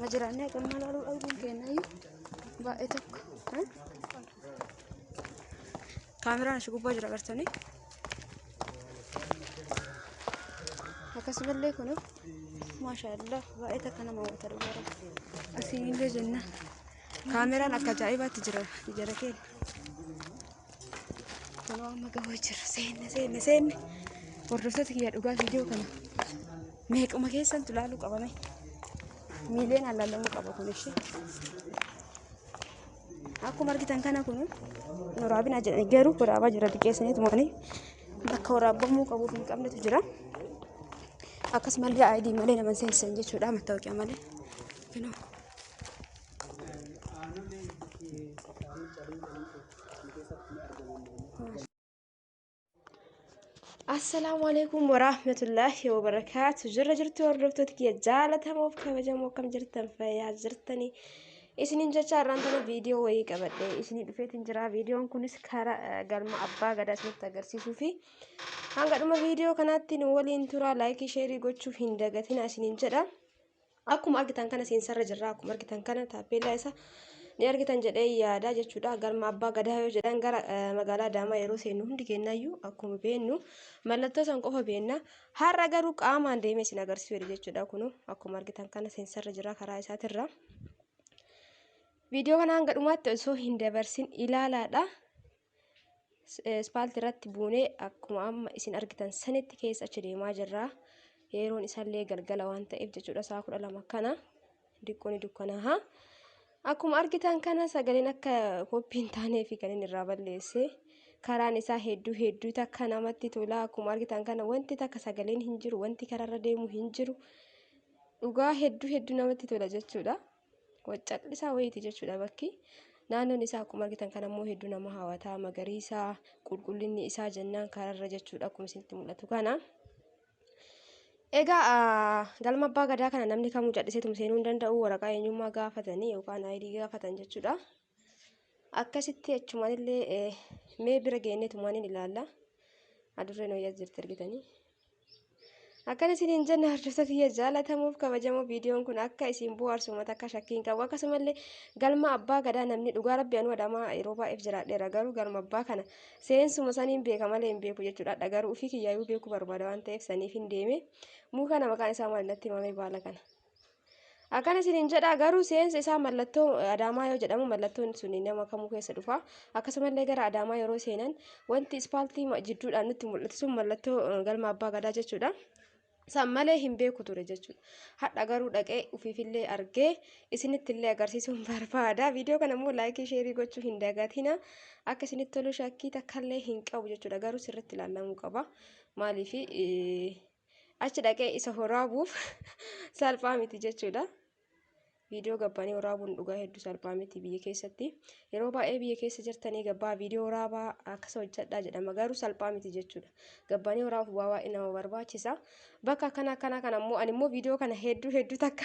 Majirannya kan malu aku kena ba itu kamera cukup baju agartani akasbelle kuno masyaallah ba itu kana mau tarbara asin le janna kamera nak ajaiba tijara ke kuno maga wajir sen hordoftoota kiyya dhugaa viidiyoo kana meequma keessan tulaaluu qabame miileen alaalamuu qaba kun ishee akkuma argitan kana kun waraabina jedhanii garuu waraabaa jira xiqqeessanii tumanii bakka waraabamuu qabuuf hin qabnetu jira akkasumallee ID malee nama seensan jechuudha mattaawoqiyaa malee kunoo Assalamu alaikum warahmatullahi wabarakatuh. Jirtu hordoftoota kiyya jaalatamoo fi kabajamoo akkam jirtan fayyaa jirtanii isiniin jecha irraantana viidiyoo wayii qabadhe isinii dhufeetiin jira. Viidiyoon kunis karaa galma abbaa gadaa isinitti agarsiisuu fi hanga dhuma viidiyoo kanaatti nu waliin turaa laayikii sheerii gochuu hin dagatina isiniin jedha. Akkuma argitan kana seensarra jirra. Akkuma argitan kana taappeellaa isa ni argitan jedhee yaada jechuudha. Galma abbaa gadaa yoo jedhan gara magaalaa Adaamaa yeroo seennu hundi keenyayyuu akkuma beennu mallattoo san qofa beenna. Har'a garuu qaamaan deemee isin agarsiisuu jechuudha. Kunu akkuma argitan kana seensarra jira karaa isaatirra. Viidiyoo kana hanga dhumaatti osoo hin dabarsin ilaalaadha. Ispaaltii irratti buunee akkuma amma isin argitan sanitti keessa achi deemaa jirra. Yeroon isaallee galgala waan ta'eef jechuudha. Sa'a 12 kana diqqooni dukkanaa. Akkuma argitan kana sagaleen akka koppiin taanee fi kan inni irraa balleesse karaan isaa hedduu takka namatti tola. Akkuma argitan kana wanti takka sagaleen hin jiru, wanti karaarra deemu hin jiru. Dhugaa hedduu namatti tola jechuudha. Waccallisaa wayiiti jechuudha bakki. Naannoon isaa akkuma argitan kana immoo hedduu nama hawwataa magariisa qulqullinni isaa jannaan karaarra jechuudha akkuma isinitti mul'atu kana. Egaa galma abbaa gadaa kana namni kamuu jal'iseetu seenuu hin danda'u waraqaa eenyummaa gaafatanii yookaan ID gaafatan jechuudha. Akkasitti achumanillee mee bira geenneetu maaniin ilaalla. Adurreen wayyaa jirti argitanii. Akkana isiniin jenna hordoftoota kiyya jaalatamuuf kabajamoo viidiyoon kun akka isin bohaarsu uummata akka shakkiin qabu akkasumallee galma abbaa gadaa namni dhugaa rabbi anuu Adaamaa yeroo baay'eef jiraadheera garuu galma abbaa kana seensuma saniin beeka malee hin beeku jechuudha. Garuu ofii kiyyaayyuu beekuu barbaada waan ta'eef saniif hin deeme muka kana maqaan isaa maal natti himamee baala kana. Akkana isiniin jedha garuu seensa isaa mallattoo Adaamaa yoo jedhamu mallattoon sun nama kamuu keessa dhufa. Akkasumallee gara Adaamaa yeroo seenan wanti ispaaltii jidduudhaan nutti mul'atu sun mallattoo galma abbaa gadaa jechuudha. San malee hin beeku ture jechuudha. Hadha garuu dhaqee ufiifillee argee isinittillee agarsiisuun barbaada. Viidiyoo kana immoo laayikii sheerii gochuu hin dagatina. Akka isinitti tolu shakkii takkallee hin qabu jechuudha. Garuu sirriitti ilaalamuu qaba. Maaliif achi dhaqee isa horaabuuf salphaa miti jechuudha. Viidiyoo gabbanii waraabuun dhugaa hedduu salphaa miti biyya keessatti. Yeroo baay'ee biyya keessa jirtanii gabbaa viidiyoo waraabaa akkas hojjedhaa jedhama garuu salphaa miti jechuudha. Gabbanii waraabuuf baay'ee nama barbaachisa. Bakka kana immoo ani immoo viidiyoo kana hedduu takka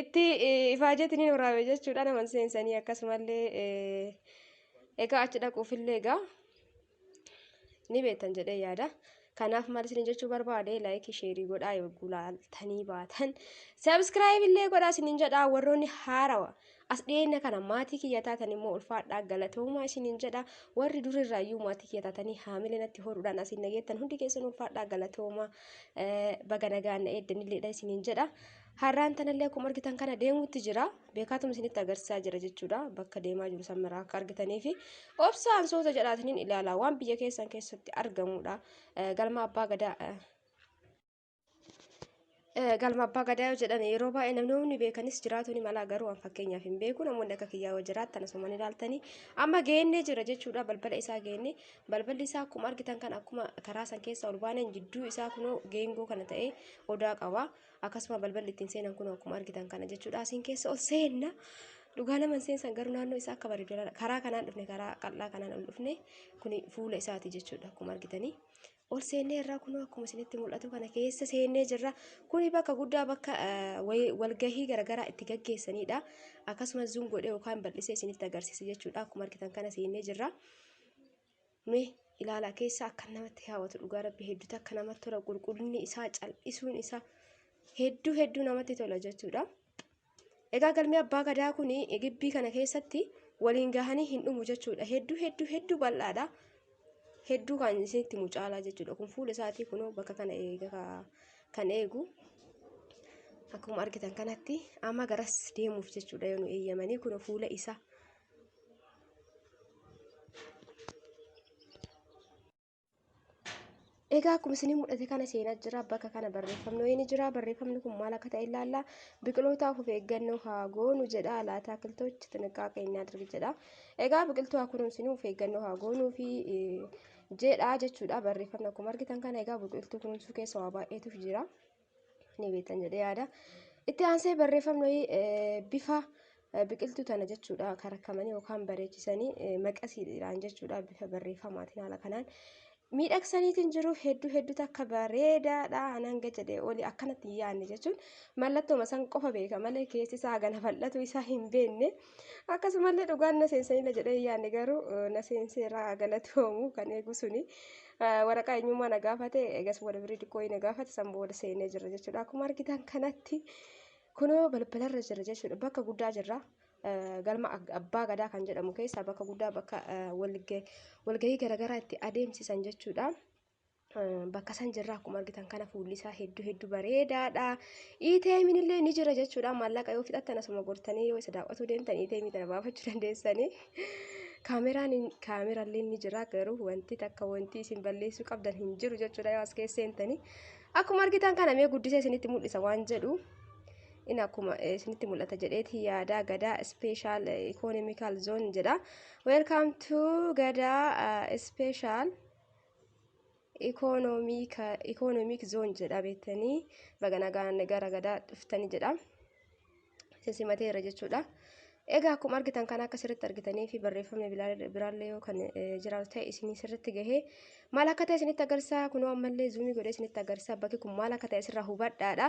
itti ifaajeetiniin waraabe jechuudha. Nama seensanii akkasumallee egaa achi dhaquufillee egaa ni beektan jedhee yaada. Kanaaf maal isin jechuu barbaade laayikii sheerii godhaa yoo gulaaltanii baatan sabskiraayib illee godhaa isin jedhaa warroonni haarawa as dhiyeenya kana maatii kiyya taatan immoo ulfaadhaa galatoomaa isin jedhaa warri durirraayyuu maatii kiyya taatanii haamilee natti horuudhaan asiin nageettan hundi keessan ulfaadhaa galatoomaa baga nagaan eeddanilleedha isin jedhaa. Har'aan tanallee akkuma argitan kana deemuutti jira. Beekaatum isinitti agarsiisaa jira jechuudha. Bakka deemaa jiru san maraa akka argitanii fi obsaan soota jedhaatiniin ilaalaa waan biyya keessan keessatti argamudha. Galma abbaa gadaa yoo jedhan yeroo baay'ee namoonni beekanis jiraatonni malaa garuu an fakkeenyaaf hin beeku namoonni akka kiyyaa yoo jiraattan asumaan ilaaltanii amma geennee jira jechuudha. Balbala isaa geenne balballi isaa akkuma argitan kan akkuma karaa san keessa ol baaneen jidduu isaa kunoo geengoo kana ta'ee odaa qaba. Akkasuma balballi ittiin seenan kun akkuma argitan kana jechuudha. Asiin keessa ol seenna dhugaa nama seensan garuu naannoo isaa akka bareedu karaa kanaan dhufne karaa qal'aa kanaan ol dhufne kun fuula isaati jechuudha. Akkuma argitanii ol seennee irraa kunoo akkuma isinitti mul'atu kana keessa seennee jirra. Kuni bakka guddaa bakka walgahii garaagaraa itti gaggeessanidha. Akkasumas zuum godhee yookaan bal'isee isinitti agarsiisa jechuudha. Akkuma argitan kana seennee jirra. Mee ilaalaa keessa akka namatti hawwatu dhugaa rabbi hedduu akka namatti tola qulqullinni isaa cal'isuun isaa hedduu namatti tola jechuudha. Egaa galmi abbaa gadaa kun gibbii kana keessatti waliin gahanii hin dhumu jechuudha. Hedduu bal'aadha. Hedduu kan isinitti mucaalaa jechuudha. Kun fuula isaatii kunoo bakka kana kan eegu akkuma argitan kanatti amma garas deemuuf jechuudha yoo nu eeyyamanii kun fuula isaa. Egaa akkuma isin mul'ate kana seenaa jira bakka kana barreeffamni ni jira. Barreeffamni kun maal akka ta'e ilaalla. Biqilootaaf of eeggannoo haa goonu jedha. Laata biqiltoota xinqaaqee inni adargi jedha. Egaa biqiltuu haa kunuunsinu of eeggannoo haa goonuu fi jedha jechuudha. Barreeffamni akkuma argitan kana egaa biqiltuu kunuunsuu keessa waa baay'eetu jira. Ni beektan jedhee yaada. Itti aansee barreeffamni bifa biqiltuu tana jechuudha karakkamanii yookaan bareechisanii maqasiidhaan jechuudha bifa barreeffamaatiin haala kanaan. Miidhagsaniitiin jiru hedduu akka bareedaadha hanga jedhee oli akkanatti yaadne jechuun mallattoo san qofa beeka malee keessi isaa gana bal'atu isaa hin beekne akkasumallee dhugaan na seensanidha jedhee yaadne garuu na seenseerraa galatoomu kan eegu suni waraqaa eenyummaa na gaafate egas wal birii xiqqoo na gaafate san booda seenee jira jechuudha akkuma argitan kanatti kunoo balbalarra jira jechuudha bakka guddaa jirra. Galma abbaa gadaa kan jedhamu keessaa bakka guddaa bakka walgahii garaagaraa itti adeemsisan jechuudha. Bakka san jirra akkuma argitan kana fuulli isaa hedduu bareedaadha. ETM illee ni jira jechuudha. Maallaqa yoo fixattan asuma gortanii yoo isa daawwatu deemtan ETM tana baafachuu dandeessanii. Kaameraallee ni jira garuu wanti isin balleessuu qabdan hin jiru jechuudha yoo as keessa seentanii. Akkuma argitan kana mee guddisee isinitti mul'isa waan jedhu. In akkuma isinitti mul'ata jedheeti yaada gadaa special economical zone jedha. Welcome to gadaa special economic zone jedha beektanii baganagaan gara gadaa dhuftanii jedha. Sisimateera jechuudha. Egaa akkuma argitan kana akka sirriitti argitanii fi barreeffamni biraallee yoo kan jiraatu ta'e isinii sirriitti gahee maal akka ta'e isinitti agarsiisa kunoo ammallee zuumii godhee isinitti agarsiisa bakki kun maal akka ta'e sirraa hubadhaadha.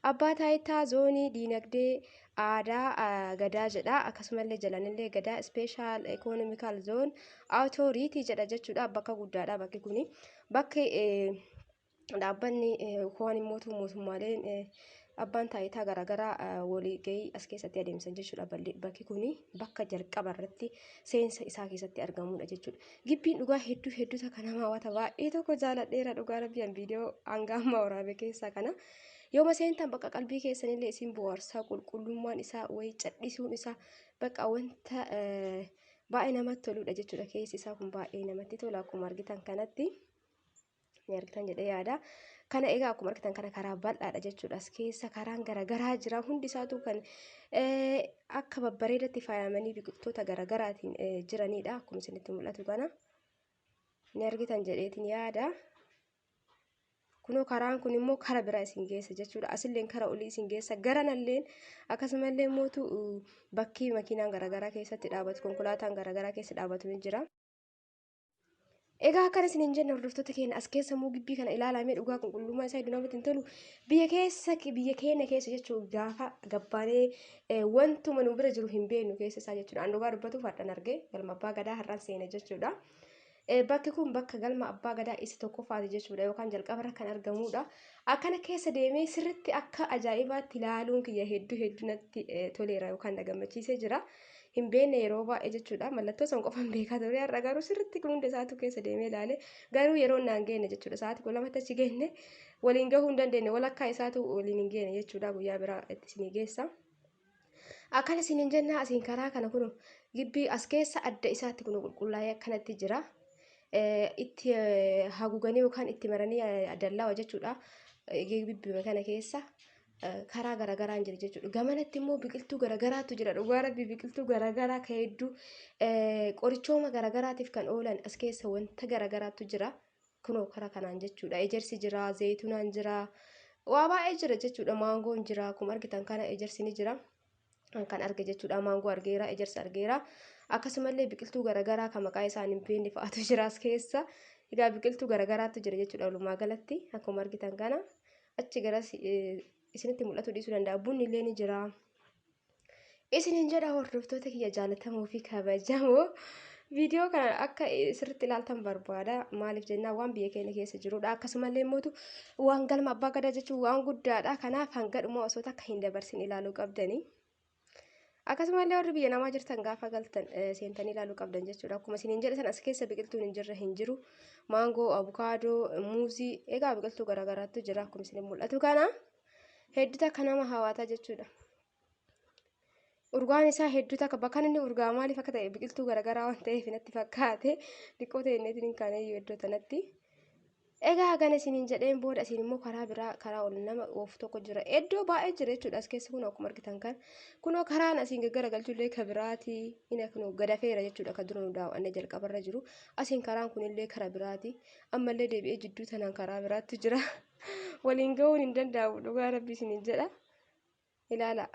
Abbaa taayitaa zoonii diinagdee aadaa gadaa jedha akkasumallee jalanillee gadaa special economical zone authority jedha jechuudha bakka guddaadha bakki kuni bakki dhaabbanni waan mootummaaleen abbaan taayitaa garaagaraa walii gahii as keessatti adeemsan jechuudha. Bakki kuni bakka jalqaba irratti seensa isaa keessatti argamudha jechuudha. Gibbiin dhugaa hedduu akka nama hawwata baay'ee tokko jaaladheera dhugaa rabbiin viidiyoo hanga amma waraabe keessaa kana. Yooma seentan bakka qalbii keessanillee isin bohaarsaa qulqullummaan isaa wayii cadhisuun isaa bakka wanta baay'ee namatti toludha jechuudha. Keessi isaa kun baay'ee namatti tola akkuma argitan kanatti. Ni argitan jedhee yaada. Kana egaa akkuma argitan kana karaa bal'aadha jechuudha. As keessa karaan garaagaraa jira. Hundi isaatu kan akka babbareedatti faayamanii biqiltoota garaagaraatiin jiranidha. Akkuma isinitti mul'atu kana. Ni argitan jedheetiin yaada. Kunoo karaan kun immoo kara biraa isin geessa jechuudha. Asilleen kara olii isin geessa. Garanalleen akkasumallee mootu bakki makiinaan garaagaraa keessatti dhaabatu konkolaataan garaagaraa keessa dhaabatu ni jira. Egaa akkana isiniin jenna hordoftoota keenya as keessa immoo gibbii kana ilaalamee dhugaa qulqullummaa isaa iddoo namatti hin tolu biyya keenya keessa jechuun gaafa gabbaanee wantuma nu bira jiru hin beeknu keessa isaa jechuudha. An dhugaa dubbatuuf hadhan argee galma abbaa gadaa har'aan seene jechuudha. Bakki kun bakka galma abbaa gadaa isa tokkoffaati jechuudha yookaan jalqabarra kan argamudha. Akkana keessa deemee sirriitti akka ajaa'ibaatti ilaaluun kiyya hedduu natti toleera yookaan na gammachiisee jira. Hin beekne yeroo baay'ee jechuudha. Mallattoo san qofaan beekaa ture har'a garuu sirriitti hunda isaatu keessa deemee ilaale garuu yeroo naan geenne jechuudha. Sa'aatii kun lamatti achi geenne waliin gahuu hin dandeenye walakkaa isaatu waliin hin geenne jechuudha. Guyyaa biraa itti isinii geessa. Akkana isiniin jenna asiin karaa kana kun gibbii as keessa adda isaatti kun qulqullaa'ee akkanatti jira. Itti haguuganii yookaan itti maranii dallaa jechuudha. Gibbii kana keessa. Karaa garaagaraan jira jechuudha. Gamanatti immoo biqiltuu garaagaraatu jira. Dhugaa rabbii biqiltuu garaagaraa kan hedduu qorichooma garaagaraatiif kan oolan as keessa wanta garaagaraatu jira. Kunoo karaa kanaan jechuudha. Ejersi jira, zayituunaan jira, waa baay'ee jira jechuudha. Maangoon jira. Akkuma argitan kana ejersi ni jira. Kan arge jechuudha. Maangoo argeera, ejersi argeera. Akkasumallee biqiltuu garaagaraa kan maqaa isaan hin beekne fa'aatu jira as keessa. Egaa biqiltuu garaagaraatu jira jechuudha. Walumaa galatti akkuma argitan kana achi garas isinitti mul'atu dhiisuu danda'a. Bunni illee ni jira. Isiniin jedha hordoftoota kiyya jaallatamoo fi kabajamoo viidiyoo kana akka sirriitti ilaaltan barbaada. Maaliif jennaan waan biyya keenya keessa jirudha. Akkasumallee immoo waan galma abbaa gadaa jechuun waan guddaadha. Kanaaf hanga dhumaa osoo takka hin dabarsin ilaaluu qabdanii. Akkasumallee warri biyya namaa jirtan gaafa galtan seentanii ilaaluu qabdan jechuudha. Akkuma isiniin jedhe san as keessa biqiltuun hin jirre hin jiru. Maangoo, abukaadoo, muuzii egaa biqiltuu garaagaraatu jira akkuma isiniin mul'atu kana hedduu takka nama hawwata jechuudha. Urgaan isaa hedduu takka bakka inni urgaa maaliif akka ta'e biqiltuu garaagaraa waan ta'eef natti fakkaate xiqqoo ta'e inni hin kaaneyyuu iddoo tanatti. Egaa hagana isiniin jedheen booda isin immoo karaa biraa karaa ol nama oofu tokko jira. Iddoo baay'ee jira jechuudha as keessa kun akkuma argitan kan. Kunoo karaan asiin gaggaragalchullee ka biraati. Inni kun gadafeera jechuudha kan dura nu daawwannee jalqabarra jiru. Asiin karaan kunillee karaa biraati. Ammallee deebi'ee jidduu tanaan karaa biraatti jira. Waliin ga'uun hin danda'amu dhugaa rabbi isiniin jedha. Ilaala.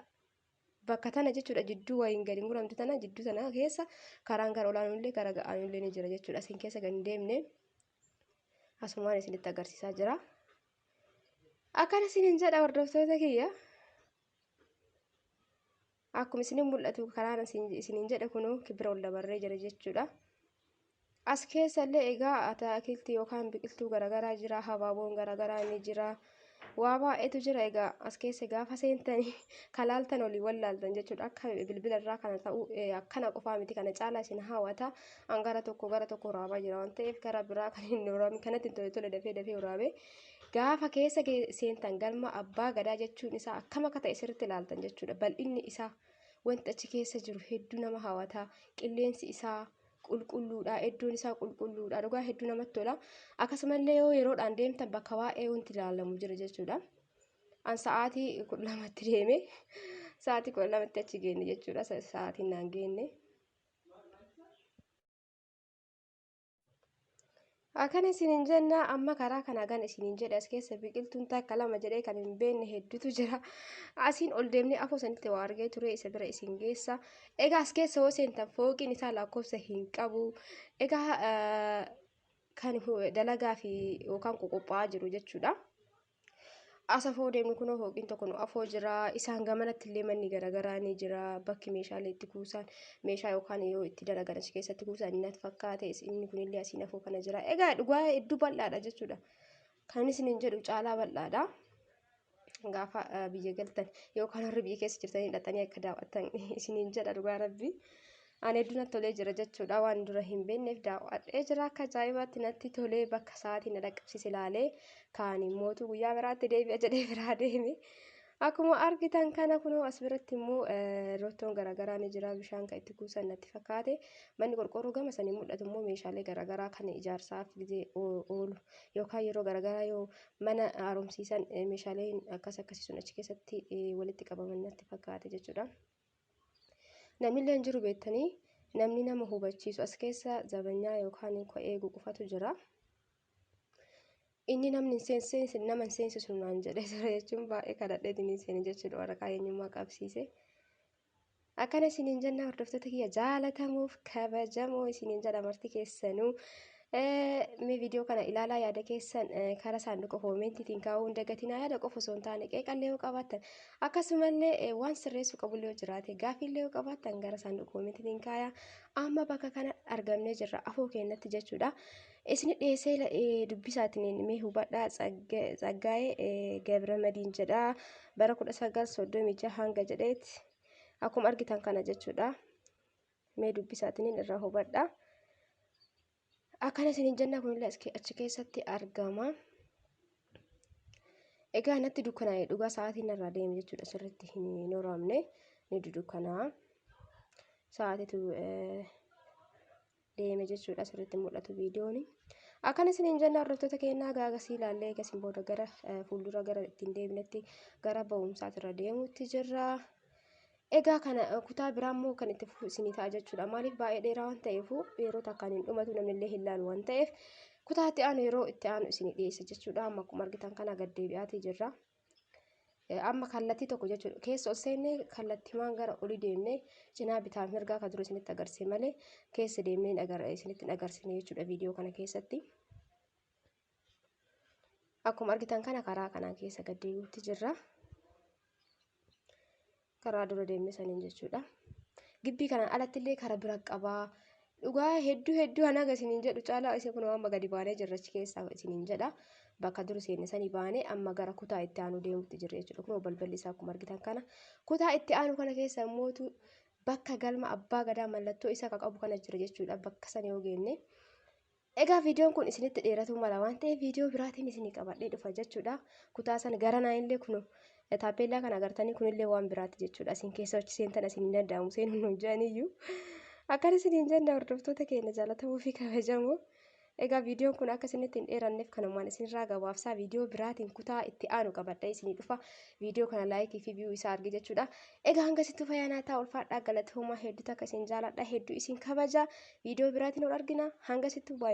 Bakka tana jechuudha jidduu wayiin gadi muramtu tana jidduu tana keessa karaan gara olaanullee gara ga'aanullee ni jira jechuudha. Asiin keessa gadi deemnee asumaan isinitti agarsiisaa jira. Akkana isiniin jedha hordoftoota kiyya. Akkuma isiniin mul'atu karaan isiniin jedha kunuu kibira ol dabarree jira jechuudha. As keessallee egaa ataakiltii yookaan biqiltuu garaagaraa jira. Habaaboon garaagaraa ni jira. Waa baay'eetu jira egaa as keessa gaafa seentanii kalaaltan olii wallaaltan jechuudha. Akka bilbila irraa kana ta'u akkana qofaa miti kana caalaa isin hawwata. An gara tokko waraabaa jira waan ta'eef gara biraa kan hin waraabne kanatti tole dafee waraabee gaafa keessa seentan galma abbaa gadaa jechuun isaa akkam akka ta'e sirriitti ilaaltan jechuudha. Bal'inni isaa wanti achi keessa jiru hedduu nama hawwata. Qilleensi isaa qulqulluudha, iddoon isaa qulqulluudha, dhugaa hedduu namatti tola. Akkasumallee yoo yeroodhaan deemtan bakka baay'ee wanti ilaalamu jira jechuudha. An sa'aatii 12tti deeme sa'aatii 12tti achi geenne jechuudha. Sa'aatiin naan geenne. Akkana isiniin jenna amma karaa kana gan isiniin jedhe as keessa biqiltuun takka lama jedhee kan hin beekne hedduutu jira. Asiin ol deemnee afoo sanitti waa argee ture isa bira isin geessa. Egaa as keessa yoo seentan fooqiin isaa lakkoofsa hin qabu. Egaa kan dalagaa fi yookaan qophaa'aa jiru jechuudha. As afoo deemnu kunoo fooqiin tokko nu afoo jira. Isaan gamanatti illee manni garaagaraa ni jira. Bakki meeshaalee itti kuusan meeshaa yookaan yoo itti dalagan achi keessatti kuusan inni fakkaate inni kunillee asiin afoo kana jira. Egaa dhugaa hedduu bal'aadha jechuudha. Kan isiniin jedhu caalaa bal'aadha. Gaafa biyya galtan yookaan warri biyya keessa jirtanii hidhatanii akka daawwattan isiniin jedha dhugaa rabbi. Ani hedduu natti tolee jira jechuudha waan dura hin beekneef daawwadhee jira akka ajaa'ibaatti natti tolee bakka sa'aatii na dhaqqabsiise ilaalee kaan immootu guyyaa biraatti deebi'a jedhee biraa deeme. Akkuma argitan kana kunoo as biratti immoo roottoon garaagaraa ni jira bishaan kan itti kuusan natti fakkaate manni qorqoorroo gama sanii mul'atu immoo meeshaalee garaagaraa kan ijaarsaaf gizee oolu yookaan yeroo garaagaraa yoo mana haaromsiisan meeshaalee akkasii sun achi keessatti walitti qabaman natti fakkaate jechuudha. Namni jiru beektanii namni nama hubachiisu as keessa zabanyaa yookaan eegu qofatu jira. Inni namni nama hin seensisu naan jedhee ture jechuun baay'ee kadhadheetiin hin seene jechuudha waraqaa eenyummaa qabsiise. Akkana isiniin jenna hordoftoota kiyya jaalatamuuf kabajamoo isiniin jedha marti keessanuu. Mee viidiyoo kana ilaalaa yaada keessan karaa saanduqa koomentiitiin kaa'uu hin dagatinaa yaada qofa osoo hin taane qeeqallee yoo qabaattan akkasumallee waan sirreessuu qabullee yoo jiraate gaaffiillee yoo qabaattan gara saanduqa koomentiitiin kaayaa amma bakka kana argamnee jirra afoo keenyatti jechuudha. Isin dhiyeessee dubbisaatiin mee hubadhaa Tsaggaayee Gabramadiin jedha bara 1936 hanga jedheetti akkuma argitan kana jechuudha. Mee dubbisaatiin irraa hubadhaa. Akkana isiniin jenna kunillee achi keessatti argama. Egaa natti dukkanaa'e dhugaa sa'aatiin irraa deeme jechuudha sirriitti hin horamne ni dukkanaa. Sa'aatiitu deeme jechuudha sirriitti mul'atu viidiyoon. Akkana isiniin jenna hordoftoota keenyaa gaagasii ilaallee eegasiin booda gara fuuldura gara ittiin deemnetti gara ba'umsaatirra deemuutti jirra. Egaa kana kutaa biraa immoo kan itti isinii ta'a jechuudha. Maaliif baay'ee dheeraa waan ta'eef yeroo takkaan hin dhumatu namnillee hin laalu waan ta'eef kutaa itti aanu yeroo itti aanu isinii dhiyeessa jechuudha. Amma akkuma argitan kana gad deebi'aatii jirra. Amma kallattii tokko jechuudha. Keessa ol seennee kallattiimaan gara olii deemnee cinaa bitaa mirgaa kan dura isinitti agarsiise malee keessa deemnee isinitti hin agarsiisne jechuudha viidiyoo kana keessatti. Akkuma argitan kana karaa kanaan keessa gad deebi'uutti jirra. Karaa dura deemne saniin jechuudha. Gibbii kanaan alatti illee karaa bira qabaa. Dhugaa hedduu hanaga isiniin jedhu caalaa isin kun amma gadi baanee jirra achi keessaa isiniin jedha. Bakka dura seenne sanii baanee amma gara kutaa itti aanu deemuutti jirra jechuudha. Kun balballi isaa akkuma argitan kana kutaa itti aanu kana keessa immootu bakka galma abbaa gadaa mallattoo isa qabu kana jira jechuudha bakka sana yoo geenne. Egaa viidiyoon kun isinitti dheeratuu mala waan ta'eef viidiyoo biraatiin isinii qabadhee dhufa jechuudha. Kutaa sana garanaa illee kun taappellaa kana agartanii kunillee waan biraati jechuudha. Isin keessa achi seentan isin hin danda'amu seenuun hin jedhaniyyuu. Akkan isin hin jenne hordoftoota keenya jaalatamuu fi kabajamoo. Egaa viidiyoon kun akka isinitti hin dheeranneef kanumaan isinirraa gabaabsaa viidiyoo biraatiin kutaa itti aanu qabadhee isinii dhufa. Viidiyoo kana laayikii fi viyuu isaa argi jechuudha. Egaa hangasitti fayyaanaa ta'aa ulfaadhaa galatooma hedduutu akka isin jaaladha hedduu isin kabaja. Viidiyoo biraatiin ol argina hangasitti baay'ee.